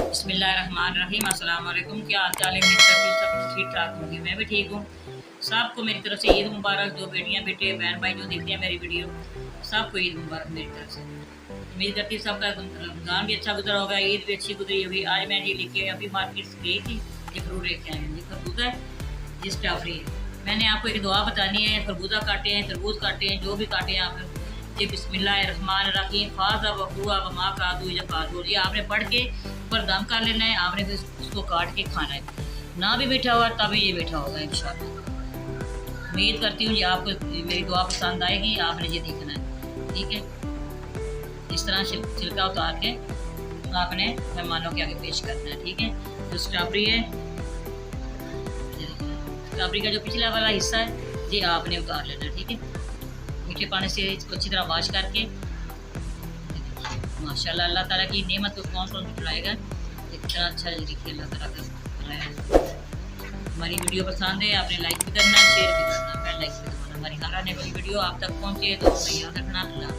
बिस्मिल्लाहिर्रहमानिर्रहीम। अस्सलाम वालेकुम। क्या हाल चाल है? मेरी तरफ सब ठीक ठाक होंगे, मैं भी ठीक हूँ। सबको मेरी तरफ से ईद मुबारक। जो बेटियाँ बेटे बहन भाई जो देखते हैं मेरी वीडियो, सबको ईद मुबारक मेरी तरफ से। उम्मीद करती हूँ सबका रमज़ान भी अच्छा गुजरा होगा, ईद भी अच्छी गुजरी होगी। आज मैं ये लेके अभी मार्केट गई थी, ये फ्रूट लेके आई हूँ। ये खरबूजा है, ये स्ट्रॉबेरी है। मैंने आपको एक दुआ बतानी है। खरबूजा काटे हैं, तरबूज काटे हैं, जो भी काटे हैं आप ये बिस्मिल्लाहिर्रहमानिर्रहीम फाज़ा वक़ुआ वमा कादू यफ़अलून, ये आपने पढ़ के ऊपर दम कर लेना है। आपने फिर उसको काट के खाना है। ना भी मीठा हुआ तभी ये मीठा होगा इंशाअल्लाह। उम्मीद करती हूँ ये आपको मेरी दुआ पसंद आएगी। आपने ये देखना है, ठीक है। इस तरह छिलका उतार के आपने मेहमानों के आगे पेश करना है, ठीक है। जो स्ट्रॉबेरी है, स्ट्रॉबेरी का जो पिछला वाला हिस्सा है ये आपने उतार लेना है, ठीक है। मीठे पानी से इसको अच्छी तरह वॉश करके, माशाल्लाह अल्लाह ताला की नेमत को कौन कौन छुड़ाएगा। इतना अच्छा देखिए अल्लाह ताला का बनाया। हमारी वीडियो पसंद है, आपने लाइक भी करना है, शेयर भी करना है, बेल लाइक भी करना। हमारी हर आने वाली वीडियो आप तक पहुँचे तो याद रखना। अल्लाह